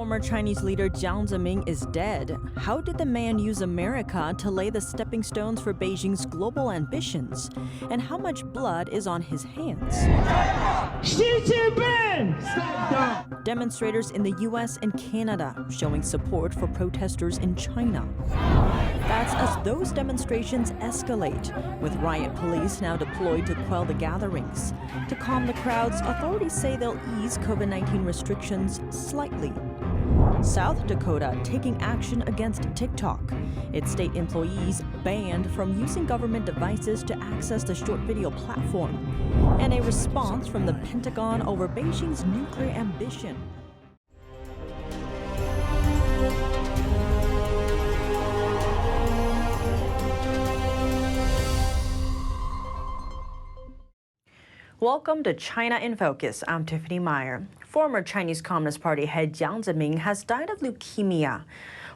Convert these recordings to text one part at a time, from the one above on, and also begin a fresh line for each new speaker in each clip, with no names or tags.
Former Chinese leader Jiang Zemin is dead. How did the man use America to lay the stepping stones for Beijing's global ambitions? And how much blood is on his hands?
Jinping Step Down.
Demonstrators in the US and Canada showing support for protesters in China. That's as those demonstrations escalate, with riot police now deployed to quell the gatherings. To calm the crowds, authorities say they'll ease COVID-19 restrictions slightly. South Dakota taking action against TikTok. Its state employees banned from using government devices to access the short video platform. And a response from the Pentagon over Beijing's nuclear ambition. Welcome to China in Focus. I'm Tiffany Meyer. Former Chinese Communist Party head Jiang Zemin has died of leukemia.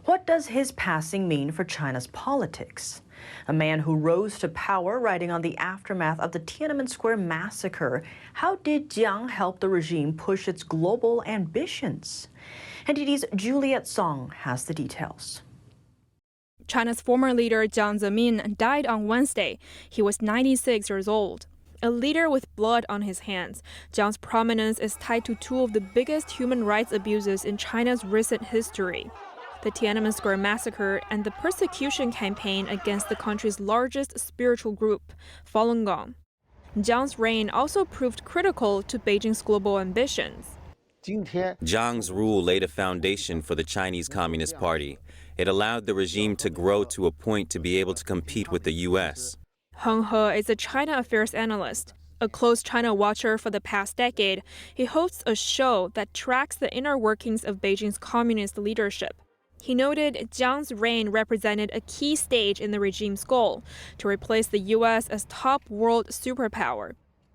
What does his passing mean for China's politics? A man who rose to power riding on the aftermath of the Tiananmen Square massacre. How did Jiang help the regime push its global ambitions? NTD's Juliet Song has the details.
China's former leader Jiang Zemin died on Wednesday. He was 96 years old. A leader with blood on his hands, Jiang's prominence is tied to two of the biggest human rights abuses in China's recent history: the Tiananmen Square massacre and the persecution campaign against the country's largest spiritual group, Falun Gong. Jiang's reign also proved critical to Beijing's global ambitions.
Jiang's rule laid a foundation for the Chinese Communist Party. It allowed the regime to grow to a point to be able to compete with the U.S.
Heng He is a China affairs analyst. A close China watcher for the past decade, he hosts a show that tracks the inner workings of Beijing's communist leadership. He noted Jiang's reign represented a key stage in the regime's goal to replace the U.S. as top world superpower.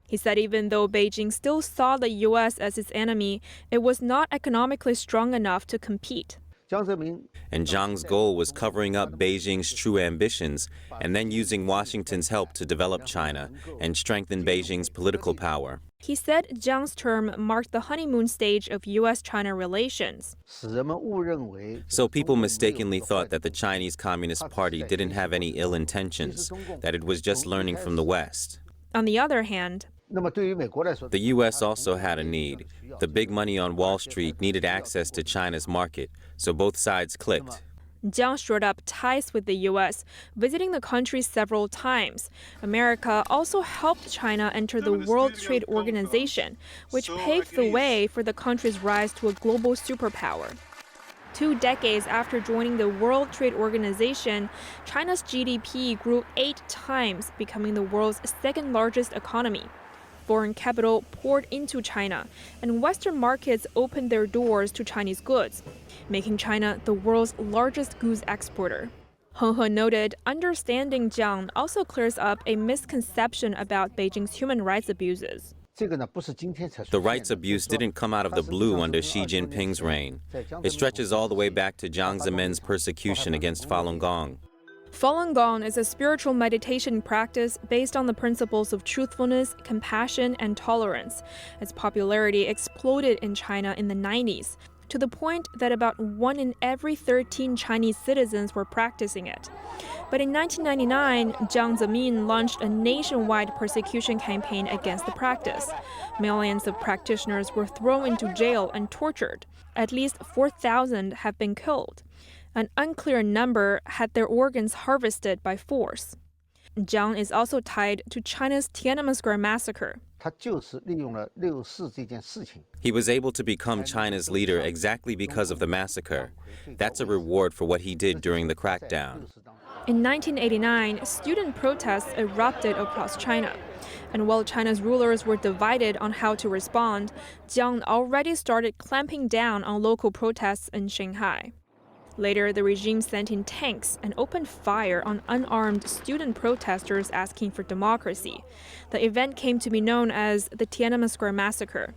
He said even though Beijing still saw the U.S. as its enemy, it was not economically strong enough to compete.
And Jiang's goal was covering up Beijing's true ambitions and then using Washington's help to develop China and strengthen Beijing's political power.
He said Jiang's term marked the honeymoon stage of U.S.-China relations.
So people mistakenly thought that the Chinese Communist Party didn't have any ill intentions, that it was just learning from the West.
On the other hand,
the U.S. also had a need. The big money on Wall Street needed access to China's market, so both sides clicked.
Jiang shored up ties with the U.S., visiting the country several times. America also helped China enter the World Trade Organization, which paved the way for the country's rise to a global superpower. 2 decades after joining the World Trade Organization, China's GDP grew 8 times, becoming the world's second largest economy. Foreign capital poured into China, and Western markets opened their doors to Chinese goods, making China the world's largest goods exporter. Heng He noted understanding Jiang also clears up a misconception about Beijing's human rights abuses.
The rights abuse didn't come out of the blue under Xi Jinping's reign. It stretches all the way back to Jiang Zemin's persecution against Falun Gong.
Falun Gong is a spiritual meditation practice based on the principles of truthfulness, compassion, and tolerance. Its popularity exploded in China in the 90s, to the point that about 1 in every 13 Chinese citizens were practicing it. But in 1999, Jiang Zemin launched a nationwide persecution campaign against the practice. Millions of practitioners were thrown into jail and tortured. At least 4,000 have been killed. An unclear number had their organs harvested by force. Jiang is also tied to China's Tiananmen Square massacre.
He was able to become China's leader exactly because of the massacre. That's a reward for what he did during the crackdown.
In 1989, student protests erupted across China. And while China's rulers were divided on how to respond, Jiang already started clamping down on local protests in Shanghai. Later, the regime sent in tanks and opened fire on unarmed student protesters asking for democracy. The event came to be known as the Tiananmen Square massacre.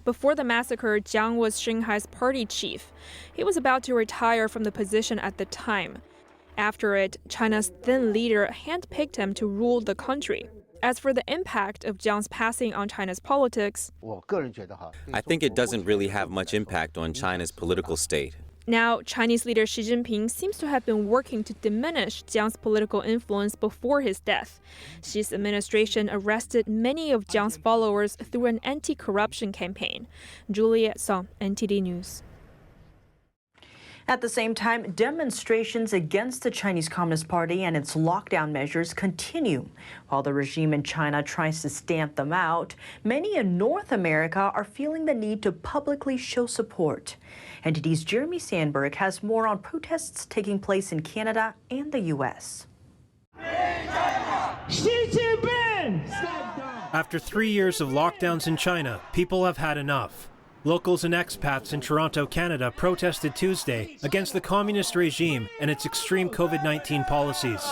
Before the massacre, Jiang was Shanghai's party chief. He was about to retire from the position at the time. After it, China's then leader handpicked him to rule the country. As for the impact of Jiang's passing on China's politics,
I think it doesn't really have much impact on China's political state.
now Chinese leader Xi Jinping seems to have been working to diminish Jiang's political influence before his death. Xi's administration arrested many of Jiang's followers through an anti-corruption campaign. Juliet Song, NTD News.
At the same time, demonstrations against the Chinese Communist Party and its lockdown measures continue. While the regime in China tries to stamp them out, many in North America are feeling the need to publicly show support. NTD's Jeremy Sandberg has more on protests taking place in Canada and the U.S.
After 3 years of lockdowns in China, people have had enough. Locals and expats in Toronto, Canada protested Tuesday against the communist regime and its extreme COVID-19 policies.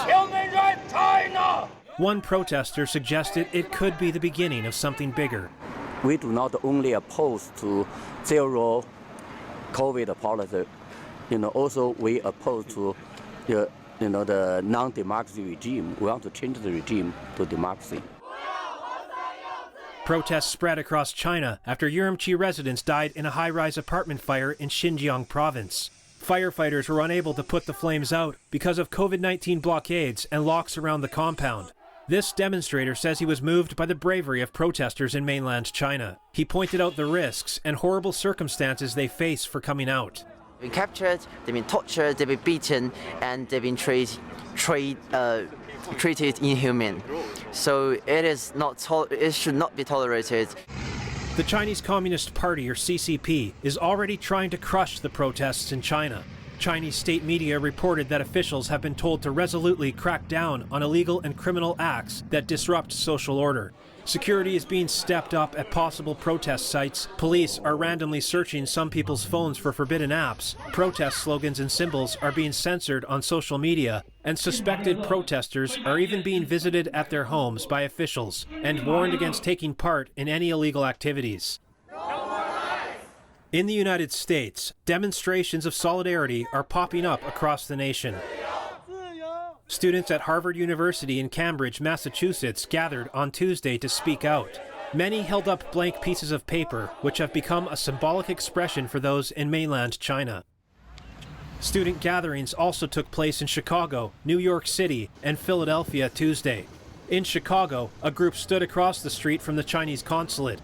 One protester suggested it could be the beginning of something bigger.
We do not only oppose to zero COVID policy, also we oppose to the non-democracy regime. We want to change the regime to democracy.
Protests spread across China after Urumqi residents died in a high-rise apartment fire in Xinjiang province. Firefighters were unable to put the flames out because of COVID-19 blockades and locks around the compound. This demonstrator says he was moved by the bravery of protesters in mainland China. He pointed out the risks and horrible circumstances they face for coming out.
They've been captured, they've been tortured, they've been beaten, and they've been treated inhuman. So it should not be tolerated.
The Chinese Communist Party, or CCP, is already trying to crush the protests in China. Chinese state media reported that officials have been told to resolutely crack down on illegal and criminal acts that disrupt social order. Security is being stepped up at possible protest sites. Police are randomly searching some people's phones for forbidden apps. Protest slogans and symbols are being censored on social media, and suspected protesters are even being visited at their homes by officials and warned against taking part in any illegal activities. In the United States, demonstrations of solidarity are popping up across the nation. Students at Harvard University in Cambridge, Massachusetts, gathered on Tuesday to speak out. Many held up blank pieces of paper, which have become a symbolic expression for those in mainland China. Student gatherings also took place in Chicago, New York City, and Philadelphia Tuesday. In Chicago, a group stood across the street from the Chinese consulate.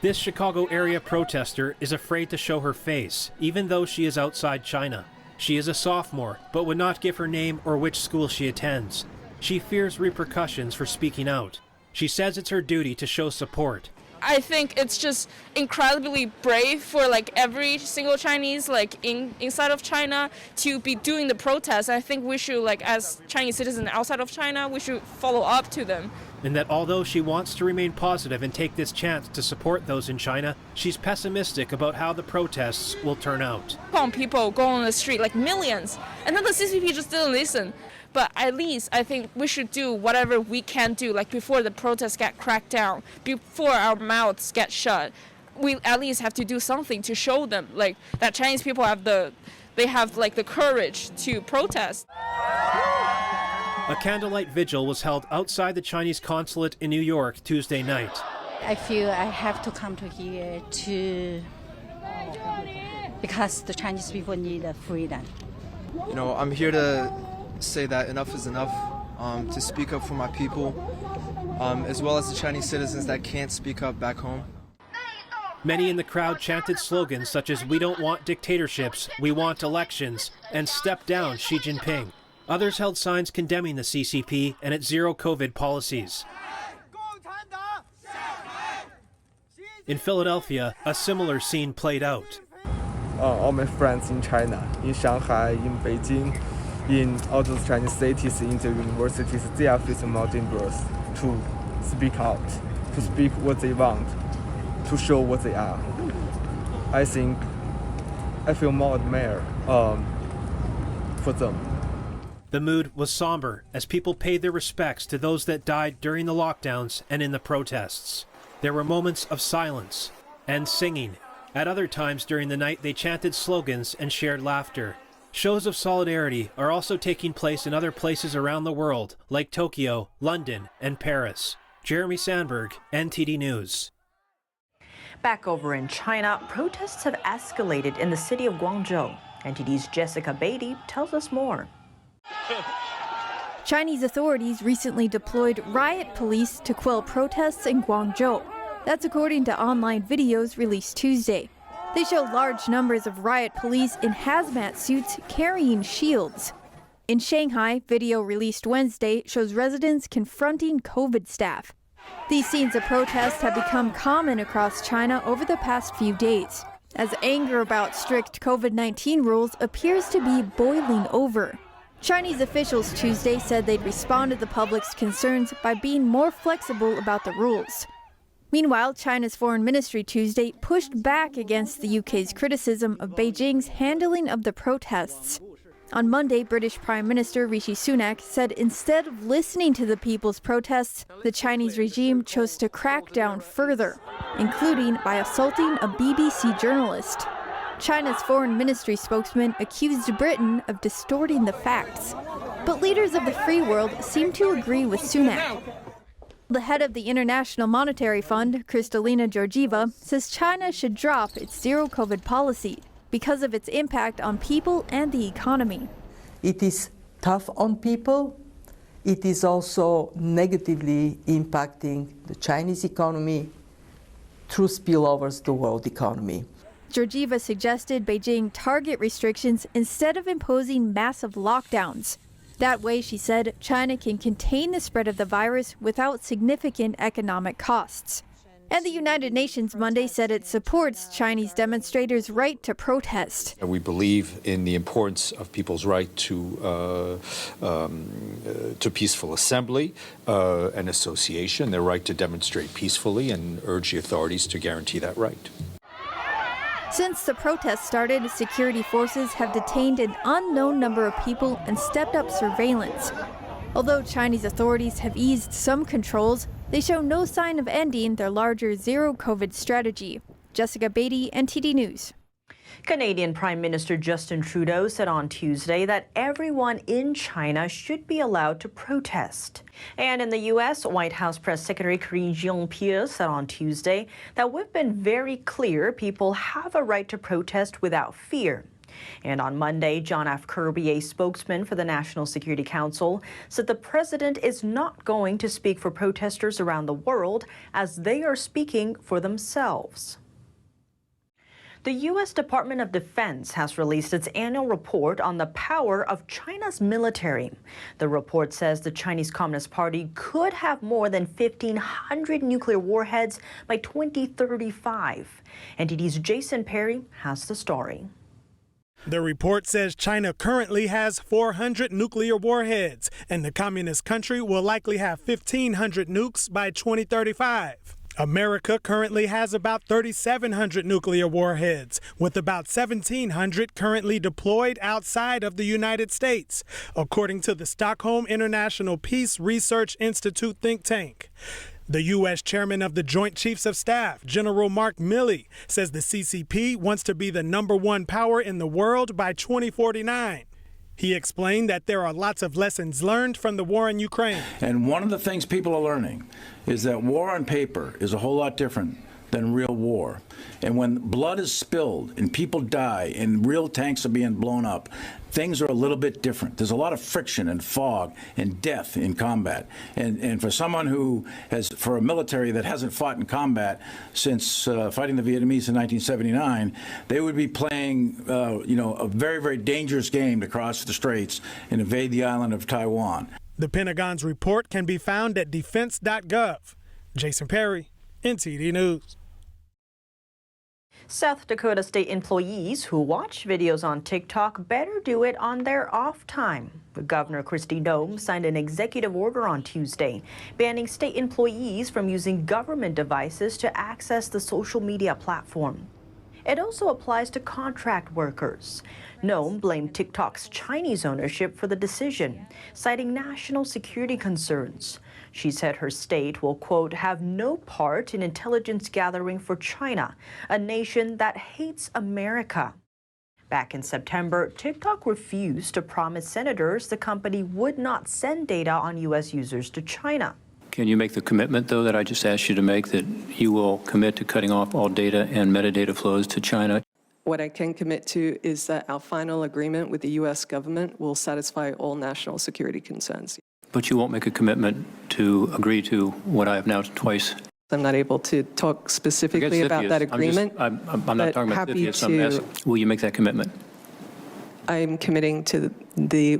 This Chicago area protester is afraid to show her face, even though she is outside China. She is a sophomore, but would not give her name or which school she attends. She fears repercussions for speaking out. She says it's her duty to show support.
I think it's just incredibly brave for every single Chinese inside of China to be doing the protest. I think we should as Chinese citizens outside of China, we should follow up to them.
And that although she wants to remain positive and take this chance to support those in China, she's pessimistic about how the protests will turn out.
People go on the street millions, and then the CCP just didn't listen. But at least I think we should do whatever we can do, before the protests get cracked down, before our mouths get shut. We at least have to do something to show them that Chinese people have the courage to protest.
A candlelight vigil was held outside the Chinese consulate in New York Tuesday night.
I feel I have to come to here because the Chinese people need freedom.
I'm here to say that enough is enough, to speak up for my people, as well as the Chinese citizens that can't speak up back home.
Many in the crowd chanted slogans such as "We don't want dictatorships, we want elections," and "Step down, Xi Jinping." Others held signs condemning the CCP and its zero COVID policies. In Philadelphia, a similar scene played out.
All my friends in China, in Shanghai, in Beijing, in all those Chinese cities, in the universities, they are facing more dangerous to speak out, to speak what they want, to show what they are. I think I feel more admired for them.
The mood was somber as people paid their respects to those that died during the lockdowns and in the protests. There were moments of silence and singing. At other times during the night, they chanted slogans and shared laughter. Shows of solidarity are also taking place in other places around the world, like Tokyo, London, and Paris. Jeremy Sandberg, NTD News.
Back over in China, protests have escalated in the city of Guangzhou. NTD's Jessica Beatty tells us more.
Chinese authorities recently deployed riot police to quell protests in Guangzhou. That's according to online videos released Tuesday. They show large numbers of riot police in hazmat suits carrying shields. In Shanghai, video released Wednesday shows residents confronting COVID staff. These scenes of protest have become common across China over the past few days, as anger about strict COVID-19 rules appears to be boiling over. Chinese officials Tuesday said they'd respond to the public's concerns by being more flexible about the rules. Meanwhile, China's foreign ministry Tuesday pushed back against the UK's criticism of Beijing's handling of the protests. On Monday, British Prime Minister Rishi Sunak said instead of listening to the people's protests, the Chinese regime chose to crack down further, including by assaulting a BBC journalist. China's foreign ministry spokesman accused Britain of distorting the facts. But leaders of the free world seem to agree with Sunak. The head of the International Monetary Fund, Kristalina Georgieva, says China should drop its zero-COVID policy because of its impact on people and the economy.
It is tough on people. It is also negatively impacting the Chinese economy through spillovers to the world economy.
Georgieva suggested Beijing target restrictions instead of imposing massive lockdowns. That way, she said, China can contain the spread of the virus without significant economic costs. And the United Nations Monday said it supports Chinese demonstrators' right to protest.
We believe in the importance of people's right to peaceful assembly and association, their right to demonstrate peacefully, and urge the authorities to guarantee that right.
Since the protests started, security forces have detained an unknown number of people and stepped up surveillance. Although Chinese authorities have eased some controls, they show no sign of ending their larger zero-COVID strategy. Jessica Beatty, NTD News.
Canadian Prime Minister Justin Trudeau said on Tuesday that everyone in China should be allowed to protest. And in the U.S., White House Press Secretary Karine Jean-Pierre said on Tuesday that we've been very clear people have a right to protest without fear. And on Monday, John F. Kirby, a spokesman for the National Security Council, said the president is not going to speak for protesters around the world as they are speaking for themselves. The U.S. Department of Defense has released its annual report on the power of China's military. The report says the Chinese Communist Party could have more than 1,500 nuclear warheads by 2035. NTD's Jason Perry has the story.
The report says China currently has 400 nuclear warheads, and the communist country will likely have 1,500 nukes by 2035. America currently has about 3,700 nuclear warheads, with about 1,700 currently deployed outside of the United States, according to the Stockholm International Peace Research Institute think tank. The U.S. chairman of the Joint Chiefs of Staff, General Mark Milley, says the CCP wants to be the #1 power in the world by 2049. He explained that there are lots of lessons learned from the war in Ukraine.
And one of the things people are learning is that war on paper is a whole lot different than real war. And when blood is spilled and people die and real tanks are being blown up, things are a little bit different. There's a lot of friction and fog and death in combat. And for someone who has, for a military that hasn't fought in combat since fighting the Vietnamese in 1979, they would be playing, a very, very dangerous game to cross the straits and invade the island of Taiwan.
The Pentagon's report can be found at defense.gov. Jason Perry, NTD News.
South Dakota state employees who watch videos on TikTok better do it on their off time. Governor Kristi Noem signed an executive order on Tuesday banning state employees from using government devices to access the social media platform. It also applies to contract workers. Noem blamed TikTok's Chinese ownership for the decision, citing national security concerns. She said her state will, quote, have no part in intelligence gathering for China, a nation that hates America. Back in September, TikTok refused to promise senators the company would not send data on U.S. users to China.
Can you make the commitment, though, that I just asked you to make, that you will commit to cutting off all data and metadata flows to China?
What I can commit to is that our final agreement with the U.S. government will satisfy all national security concerns.
But you won't make a commitment to agree to what I have now twice.
I'm not able to talk specifically about that agreement.
I'm not talking about CFIUS. Will you make that commitment?
I'm committing to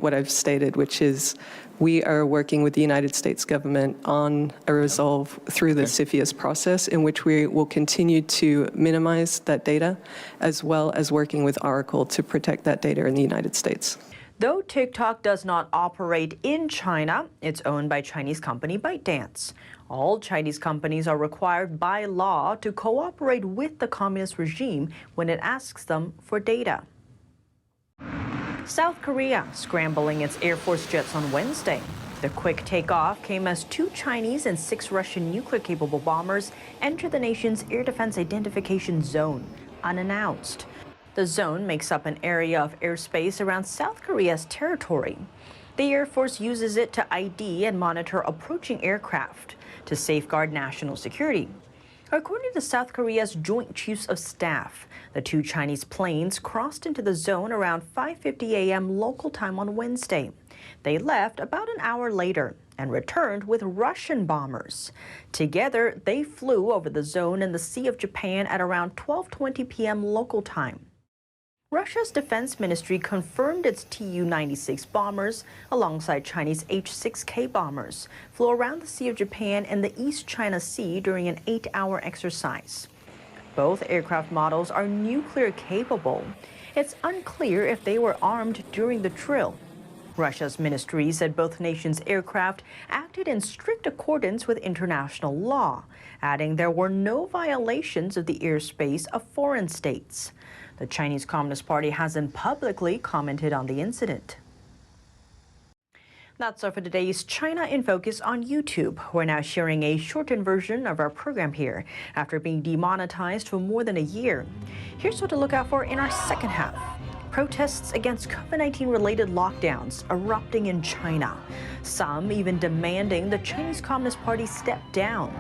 what I've stated, which is we are working with the United States government on a resolve through the CFIUS process, in which we will continue to minimize that data, as well as working with Oracle to protect that data in the United States.
Though TikTok does not operate in China, it's owned by Chinese company ByteDance. All Chinese companies are required by law to cooperate with the communist regime when it asks them for data. South Korea scrambling its Air Force jets on Wednesday. The quick takeoff came as 2 Chinese and 6 Russian nuclear-capable bombers entered the nation's air defense identification zone, unannounced. The zone makes up an area of airspace around South Korea's territory. The Air Force uses it to ID and monitor approaching aircraft to safeguard national security. According to South Korea's Joint Chiefs of Staff, the 2 Chinese planes crossed into the zone around 5:50 a.m. local time on Wednesday. They left about an hour later and returned with Russian bombers. Together, they flew over the zone in the Sea of Japan at around 12:20 p.m. local time. Russia's defense ministry confirmed its Tu-96 bombers, alongside Chinese H-6K bombers, flew around the Sea of Japan and the East China Sea during an 8-hour exercise. Both aircraft models are nuclear capable. It's unclear if they were armed during the drill. Russia's ministry said both nations' aircraft acted in strict accordance with international law, adding there were no violations of the airspace of foreign states. The Chinese Communist Party hasn't publicly commented on the incident. That's all for today's China in Focus on YouTube. We're now sharing a shortened version of our program here after being demonetized for more than a year. Here's what to look out for in our second half. Protests against COVID-19 related lockdowns erupting in China. Some even demanding the Chinese Communist Party step down.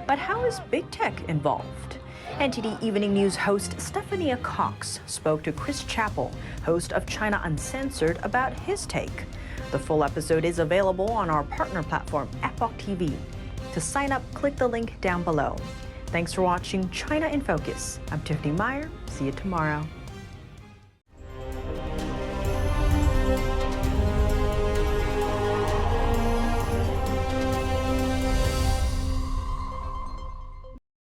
But how is big tech involved? NTD Evening News host Stephania Cox spoke to Chris Chappell, host of China Uncensored, about his take. The full episode is available on our partner platform, Epoch TV. To sign up, click the link down below. Thanks for watching China in Focus. I'm Tiffany Meyer. See you tomorrow.